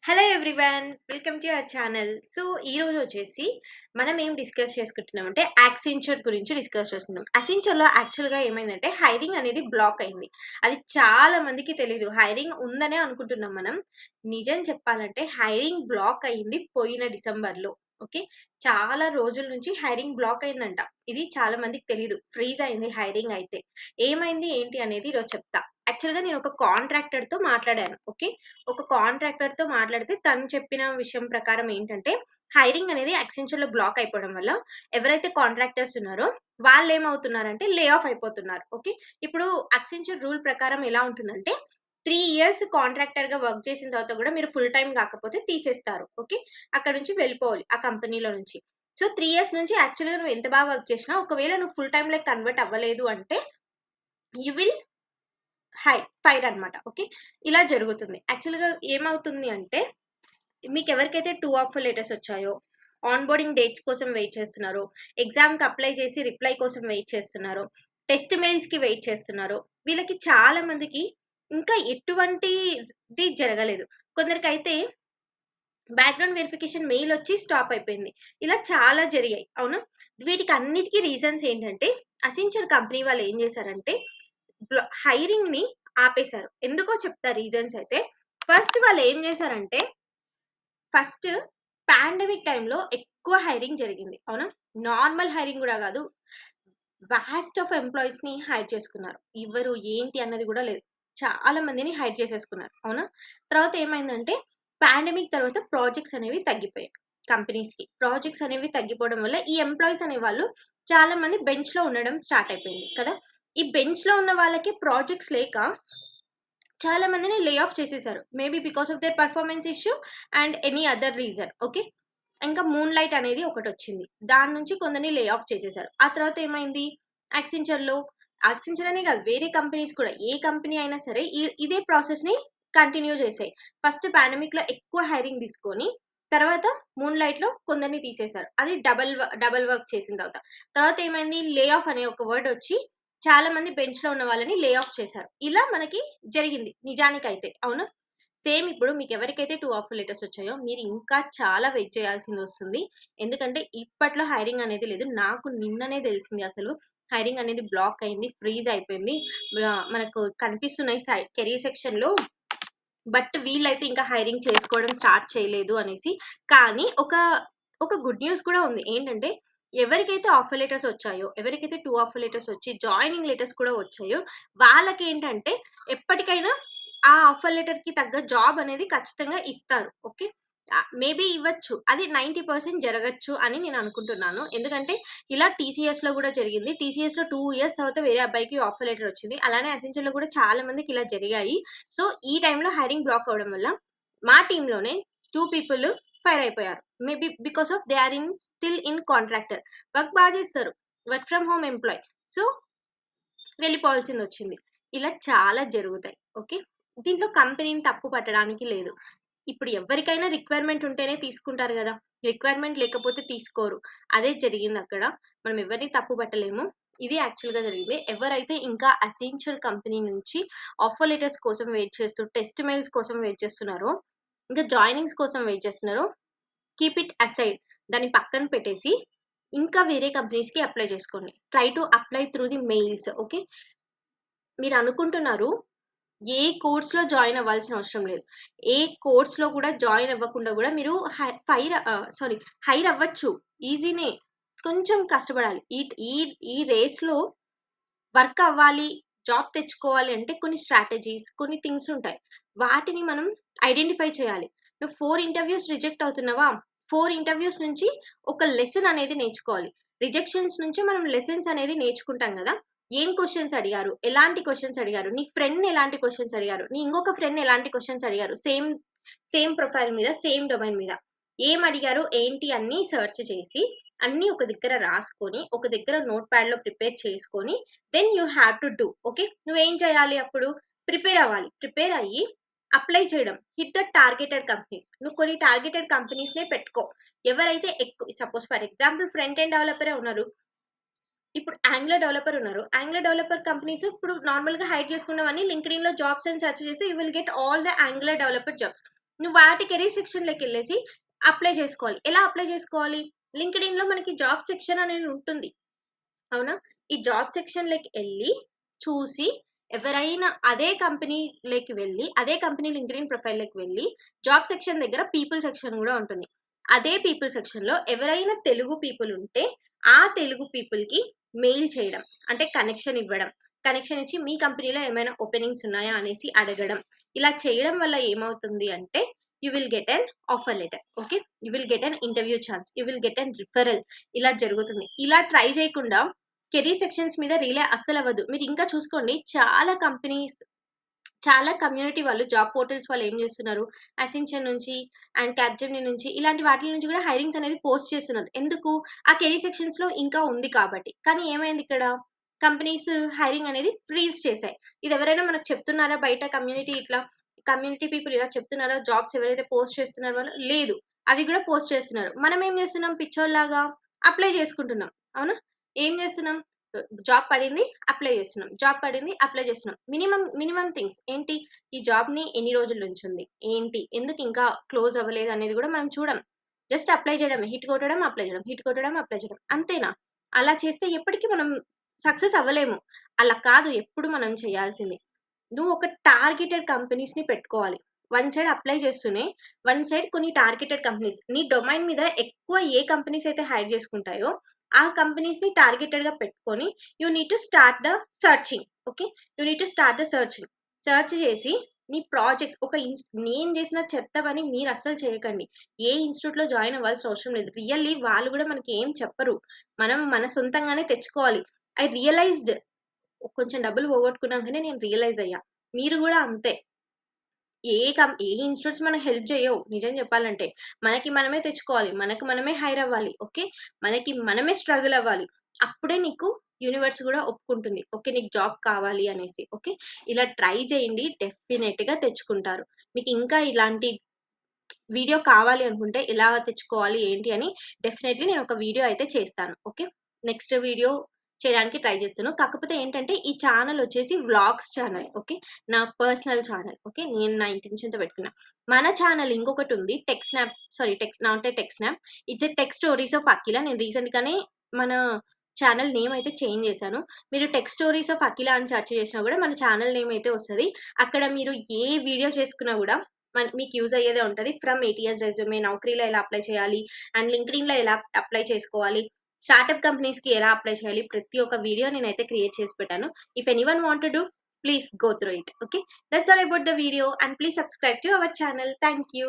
Hello everyone, welcome to our channel. So ఈ రోజు వచ్చేసి మనం ఏం డిస్కస్ చేసుకుంటున్నాం అంటే యాక్సెంచర్ గురించి డిస్కస్ చేస్తున్నాం. అసెంచర్లో యాక్చువల్గా ఏమైందంటే హైరింగ్ అనేది బ్లాక్ అయింది. అది చాలా మందికి తెలీదు. హైరింగ్ ఉందనే అనుకుంటున్నాం మనం. నిజం చెప్పాలంటే హైరింగ్ బ్లాక్ అయింది పోయిన డిసెంబర్లో. ఓకే, చాలా రోజుల నుంచి హైరింగ్ బ్లాక్ అయిందంట. ఇది చాలా మందికి తెలీదు. ఫ్రీజ్ అయింది హైరింగ్. అయితే ఏమైంది ఏంటి అనేది ఈరోజు చెప్తా. యాక్చువల్గా నేను ఒక కాంట్రాక్టర్తో మాట్లాడాను. ఓకే, ఒక కాంట్రాక్టర్‌తో మాట్లాడితే తను చెప్పిన విషయం ప్రకారం ఏంటంటే, హైరింగ్ అనేది యాక్సెంచర్‌లో బ్లాక్ అయిపోవడం వల్ల ఎవరైతే కాంట్రాక్టర్స్ ఉన్నారో వాళ్ళేమవుతున్నారంటే లే ఆఫ్ అయిపోతున్నారు. ఓకే, ఇప్పుడు యాక్సెంచర్ రూల్ ప్రకారం ఎలా ఉంటుందంటే 3 ఇయర్స్ కాంట్రాక్టర్‌గా వర్క్ చేసిన తర్వాత గూడా మీరు ఫుల్ టైమ్ గాకపోతే తీసేస్తారు. ఓకే, అక్కడి నుంచి వెళ్ళిపోవాలి ఆ కంపెనీలో నుంచి. సో, 3 ఇయర్స్ నుంచి యాక్చువల్‌గా నువ్వు ఎంత బాగా వర్క్ చేసినా ఒకవేళ నువ్వు ఫుల్ టైమ్‌లోకి కన్వర్ట్ అవ్వలేదు అంటే యూ విల్ ఫైర్ అన్నమాట. ఓకే, ఇలా జరుగుతుంది. యాక్చువల్‌గా ఏమవుతుంది అంటే మీకెవరికైతే 2 ఆఫర్ లెటర్స్ వచ్చాయో, ఆన్ బోర్డింగ్ డేట్స్ కోసం వెయిట్ చేస్తున్నారో, ఎగ్జామ్‌కి అప్లై చేసి రిప్లై కోసం వెయిట్ చేస్తున్నారో, టెస్ట్ మెయిల్స్‌కి వెయిట్ చేస్తున్నారో, వీళ్ళకి చాలా మందికి ఇంకా ఎటువంటిది జరగలేదు. కొందరికైతే బ్యాక్‌గ్రౌండ్ వెరిఫికేషన్ మెయిల్ వచ్చి స్టాప్ అయిపోయింది. ఇలా చాలా జరిగాయి. అవునా? వీటికి అన్నిటికి రీజన్స్ ఏంటంటే, అసెంచర్ కంపెనీ వాళ్ళు ఏం చేశారంటే, హైరింగ్‌ని ఆపేశారు. ఎందుకో చెప్తా రీజన్స్ అయితే. ఫస్ట్ వాళ్ళు ఏం చేశారంటే, ఫస్ట్ పాండమిక్ టైమ్‌లో ఎక్కువ హైరింగ్ జరిగింది. అవునా? నార్మల్ హైరింగ్ గూడా గాదు. వాస్ట్ ఆఫ్ ఎంప్లాయీస్‌ని హైర్ చేసుకున్నారు. ఎవరు ఏంటి అన్నది గూడా లేదు. చాలా మందిని హైర్ చేసేసుకున్నారు. అవునా? తర్వాత ఏమైందంటే పాండమిక్ తర్వాత ప్రాజెక్ట్స్ అనేవి తగ్గిపోయాయి కంపెనీస్‌కి. ప్రాజెక్ట్స్ అనేవి తగ్గిపోవడం వల్ల ఈ ఎంప్లాయీస్ అనేవాళ్ళు చాలా మంది బెంచ్‌లో ఉండడం స్టార్ట్ అయిపోయింది కదా! ఈ బెంచ్‌లో ఉన్న వాళ్ళకి ప్రాజెక్ట్స్ లేక చాలా మందిని లే ఆఫ్ చేసేసారు. Maybe because of their performance issue and any other reason. Okay, ఇంకా మూన్ లైట్ అనేది ఒకటొచ్చింది. దాని నుంచి కొందరిని లే ఆఫ్ చేసేసారు. ఆ తర్వాత ఏమైంది యాక్సెంచర్‌లో, యాక్సెంచర్ అనే కాదు వేరే కంపెనీస్ కూడా ఏ కంపెనీ అయినా సరే ఇదే ప్రాసెస్‌ని కంటిన్యూ చేసాయి. ఫస్ట్ పాండమిక్‌లో ఎక్కువ హైరింగ్ తీసుకొని తర్వాత మూన్ లైట్‌లో కొందరిని తీసేసారు. అది డబుల్ వర్క్ చేసిన తర్వాత. తర్వాత ఏమైంది లే ఆఫ్ అనే ఒక వర్డ్ వచ్చి చాలా మంది బెంచ్‌లో ఉన్న వాళ్ళని లే ఆఫ్ చేశారు. ఇలా మనకి జరిగింది నిజానికైతే. అవునా? సేమ్ ఇప్పుడు మీకెవరికైతే 2 ఆఫర్ లెటర్స్ వచ్చాయో మీరు ఇంకా చాలా వెయిట్ చేయాల్సిందొస్తుంది. ఎందుకంటే ఇప్పట్లో హైరింగ్ అనేది లేదు. నాకు నిన్ననే తెలిసింది అసలు. హైరింగ్ అనేది బ్లాక్ అయింది. ఫ్రీజ్ అయిపోయింది. మనకు కనిపిస్తున్నాయి కెరీర్ సెక్షన్‌లో. బట్ వీళ్ళైతే ఇంకా హైరింగ్ చేసుకోవడం స్టార్ట్ చేయలేదు అనేసి. కానీ ఒక గుడ్ న్యూస్ కూడా ఉంది. ఏంటంటే ఎవరికైతే ఆఫర్ లెటర్స్ వచ్చాయో, ఎవరికైతే 2 ఆఫర్ లెటర్స్ వచ్చి జాయినింగ్ లెటర్స్ కూడా వచ్చాయో వాళ్ళకేంటంటే ఎప్పటికైనా ఆ ఆఫర్ లెటర్‌కి తగ్గ జాబ్ అనేది ఖచ్చితంగా ఇస్తారు. ఓకే, మేబీ ఇవ్వచ్చు. అది 90% జరగొచ్చు అని నేను అనుకుంటున్నాను. ఎందుకంటే ఇలా టీసీఎస్‌లో గూడా జరిగింది. టీసీఎస్‌లో 2 ఇయర్స్ తర్వాత వేరే అబ్బాయికి ఆఫర్ లెటర్ వచ్చింది. అలానే అసెంచర్‌లో కూడా చాలా మందికి ఇలా జరిగాయి. సో, ఈ టైంలో హైరింగ్ బ్లాక్ అవ్వడం వల్ల మా టీమ్‌లోనే 2 పీపుల్ ఫైర్ అయిపోయారు. Maybe because of they are still in contractor. Work చేస్తారు. Work from home employee. So, వెళ్ళిపోవాల్సిందొచ్చింది. ఇలా చాలా జరుగుతాయి. ఓకే, దీంట్లో కంపెనీని తప్పు పట్టడానికి లేదు. ఇప్పుడు ఎవ్వరికైనా రిక్వైర్మెంట్ ఉంటేనే తీసుకుంటారు గదా! రిక్వైర్మెంట్ లేకపోతే తీసుకోరు. అదే జరిగిందక్కడ. మనం ఎవరిని తప్పు పట్టలేము. ఇది యాక్చువల్‌గా జరిగింది. ఎవరైతే ఇంకా అసెంచర్ కంపెనీ నుంచి ఆఫర్ లెటర్స్ కోసం వెయిట్ చేస్తూ, టెస్ట్ మెయిల్స్ కోసం వెయిట్ చేస్తున్నారో, ఇంకా జాయినింగ్స్ కోసం వెయిట్ చేస్తున్నారో, కీప్ ఇట్ అసైడ్. దాన్ని పక్కన పెట్టేసి, ఇంకా వేరే కంపెనీస్‌కి అప్లై చేసుకోండి. Try to apply through the mails. Okay, మీరనుకుంటున్నారు ఏ కోర్స్‌లో జాయిన్ అవ్వాల్సిన అవసరం లేదు. ఏ కోర్స్‌లో కూడా జాయిన్ అవ్వకుండా గూడా మీరు హైర్ అవ్వచ్చు. ఈజీనే. కొంచెం కష్టపడాలి. ఈ ఈ రేస్‌లో వర్క్ అవ్వాలి, జాబ్ తెచ్చుకోవాలి అంటే కొన్ని స్ట్రాటజీస్, కొన్ని థింగ్స్ ఉంటాయి. వాటిని మనం ఐడెంటిఫై చేయాలి. నువ్వు 4 ఇంటర్‌వ్యూస్ రిజెక్ట్ అవుతున్నావా? 4 ఇంటర్‌వ్యూస్ నుంచి ఒక లెసన్ అనేది నేర్చుకోవాలి. రిజెక్షన్స్ నుంచి మనం లెసన్స్ అనేది నేర్చుకుంటాం గదా! ఏం క్వెషన్స్ అడిగారు? ఎలాంటి క్వెషన్స్ అడిగారు? నీ ఫ్రెండ్ ఎలాంటి క్వెషన్స్ అడిగారు? నీ ఇంకొక ఫ్రెండ్ ఎలాంటి క్వెషన్స్ అడిగారు? సేమ్ ప్రొఫైల్ మీద, సేమ్ డొమైన్ మీద. ఏం అడిగారు? ఏంటి అన్నీ సెర్చ్ చేసి, అన్నీ ఒక దగ్గర రాసుకొని, ఒక దగ్గర నోట్ ప్యాడ్‌లో ప్రిపేర్ చేసుకొని, then you have to do. Okay, నువ్వేం చేయాలి అప్పుడు? ప్రిపేర్ అవ్వాలి. ప్రిపేర్ అయ్యి అప్లై చేయడం. Hit the targeted companies. నువ్వు కొన్ని టార్గెటెడ్ కంపెనీస్‌నే పెట్టుకో. ఎవరైతే suppose for example front end డెవలపరే ఉన్నారు. ఇప్పుడు యాంగులర్ డెవలపర్ ఉన్నారు. యాంగులర్ డెవలపర్ కంపెనీస్ ఇప్పుడు నార్మల్‌గా హైర్ చేసుకున్నవన్నీ లింక్డ్ఇన్‌లో జాబ్స్ అని సెర్చ్ చేస్తే you will get all the Angular developer jobs. నువ్వు వాటి కెరీర్ సెక్షన్‌లోకెళ్ళేసి అప్లై చేసుకోవాలి. ఎలా అప్లై చేసుకోవాలి? లింక్డ్ఇన్‌లో మనకి జాబ్ సెక్షన్ అనేది ఉంటుంది. అవునా? ఈ జాబ్ సెక్షన్‌లోకి ఎళ్లి, చూసి ఎవరైనా అదే కంపెనీ‌లోకి వెళ్లి, అదే కంపెనీ లింక్డ్ఇన్ ప్రొఫైల్‌లోకి వెళ్లి, జాబ్ సెక్షన్ దగ్గర పీపుల్ సెక్షన్ గూడా ఉంటుంది. అదే పీపుల్ సెక్షన్‌లో ఎవరైనా తెలుగు పీపుల్ ఉంటే, ఆ తెలుగు పీపుల్‌కి మెయిల్ చేయడం. అంటే కనెక్షన్ ఇవ్వడం. కనెక్షన్ ఇచ్చి మీ కంపెనీలో ఏమైనా ఓపెనింగ్స్ ఉన్నాయా అనేసి అడగడం. ఇలా చేయడం వల్ల ఏమవుతుంది అంటే, you will get an offer letter. Okay. You will get an interview chance. You will get an referral. ఇలా జరుగుతుంది. ఇలా ట్రై చేయకుండా కెరీర్ సెక్షన్స్ మీద రిలే అస్సలవ్వద్దు. మీరింకా చూసుకోండి చాలా కంపెనీస్, చాలా కమ్యూనిటీ వాళ్ళు జాబ్ పోర్టల్స్ వాళ్ళు ఏం జేస్తున్నారు, అసెన్షన్ నుంచి అండ్ క్యాప్‌జెమినీ నుంచి ఇలాంటి వాటిల నుంచి గూడా హైరింగ్స్ అనేది పోస్ట్ చేస్తున్నారు. ఎందుకు? ఆ కెరీర్ సెక్షన్స్‌లో ఇంకా ఉంది కాబట్టి. కానీ ఏమైందిక్కడ? కంపెనీస్ హైరింగ్ అనేది ఫ్రీజ్ చేశాయి. ఇదెవరైనా మనకు చెప్తున్నారా బయట కమ్యూనిటీ ఇట్లా కమ్యూనిటీ పీపుల్ ఇలా చెప్తున్నారా? జాబ్స్ ఎవరైతే పోస్ట్ చేస్తున్నారో వాళ్ళు? లేదు. అవి గూడా పోస్ట్ చేస్తున్నారు. మనమేం జేస్తున్నాం పిచ్చోల్లాగా అప్లై జేసుకుంటున్నాం. అవునా? ఏం జేస్తున్నాం? జాబ్ పడింది అప్లై చేస్తున్నాం. జాబ్ పడింది అప్లై చేస్తున్నాం. మినిమమ్ థింగ్స్ ఏంటి? ఈ జాబ్‌ని ఎన్ని రోజుల నుంచుంది? ఏంటి? ఎందుకు ఇంకా క్లోజ్ అవ్వలేదు అనేది గూడా మనం చూడం. జస్ట్ అప్లై చేయడమే. హిట్ కొట్టడం, అప్లై చేయడం. హిట్ కొట్టడం, అప్లై చేయడం. అంతేనా? అలా చేస్తే ఎప్పటికి మనం సక్సెస్ అవ్వలేము. అలా కాదు ఎప్పుడు మనం చేయాల్సింది. నువ్వు ఒక టార్గెటెడ్ కంపెనీస్‌ని పెట్టుకోవాలి. వన్ సైడ్ అప్లై చేస్తూనే, వన్ సైడ్ కొన్ని టార్గెటెడ్ కంపెనీస్ నీ డొమైన్ మీద ఎక్కువ ఏ కంపెనీస్ అయితే హైర్ చేసుకుంటాయో, ఆ కంపెనీస్‌ని టార్గెటెడ్‌గా పెట్టుకొని you need to start the searching. Okay. You need to start the searching. Search చేసి నీ ప్రాజెక్ట్స్ నేను చేసిన చెత్త పని మీరు అస్సలు చేయకండి. ఏ ఇన్‌స్టిట్యూట్‌లో జాయిన్ అవ్వాల్సిన అవసరం లేదు. రియల్లీ వాళ్ళు కూడా మనకి ఏం చెప్పరు. మనం మన సొంతంగానే తెచ్చుకోవాలి. ఐ రియలైజ్డ్ కొంచెం డబ్బులు పోగొట్టుకున్నాకనే నేను రియలైజ్ అయ్యా. మీరు గూడా అంతే. ఏ ఇన్‌స్టిట్యూట్స్ మనకు హెల్ప్ జేయవు నిజం జెప్పాలంటే. మనకి మనమే తెచ్చుకోవాలి. మనకు మనమే హైర్ అవ్వాలి. ఓకే. మనకి మనమే స్ట్రగుల్ అవ్వాలి. అప్పుడే నీకు యూనివర్స్ గూడా ఒప్పుకుంటుంది. ఓకే. నీకు జాబ్ కావాలి అనేసి. ఓకే. ఇలా ట్రై చేయండి. డెఫినెట్‌గా తెచ్చుకుంటారు. మీకు ఇంకా ఇలాంటి వీడియో కావాలి అనుకుంటే ఎలా తెచ్చుకోవాలి ఏంటి అని డెఫినెట్‌లీ నేను ఒక వీడియో అయితే చేస్తాను. ఓకే. నెక్స్ట్ వీడియో చేయడానికి ట్రై చేస్తాను. కాకపోతే ఏంటంటే ఈ ఛానెల్ వచ్చేసి వ్లాగ్స్ ఛానెల్. ఓకే. నా పర్సనల్ ఛానెల్. ఓకే. నేను నా ఇంటెన్షన్‌తో పెట్టుకున్నా. మన ఛానెల్ ఇంకొకటుంది tech snap not a tech snap. It's a tech stories of Akhila. నేను రీసెంట్‌గానే మన ఛానెల్ నేమ్ అయితే చేంజ్ చేశాను. మీరు టెక్ స్టోరీస్ ఆఫ్ అఖిల అని సెర్చ్ చేసినా గూడా మన ఛానెల్ నేమ్ అయితే వస్తది. అక్కడ మీరు ఏ వీడియో చేసుకున్నా గూడా మీకు యూజ్ అయ్యేదే ఉంటది. ఫ్రమ్ ఏటీఎస్ రెజ్యూమే, నౌకరీలో ఎలా అప్లై చేయాలి, అండ్ లింక్డ్ఇన్‌లో ఎలా అప్లై చేసుకోవాలి, స్టార్టప్ కంపెనీస్‌కి ఎలా అప్లై చేయాలి, ప్రతి ఒక్క వీడియో నేనైతే క్రియేట్ చేసి పెట్టాను. If anyone want to do, please go through it. Okay. That's all about the video and please subscribe to our channel. Thank you.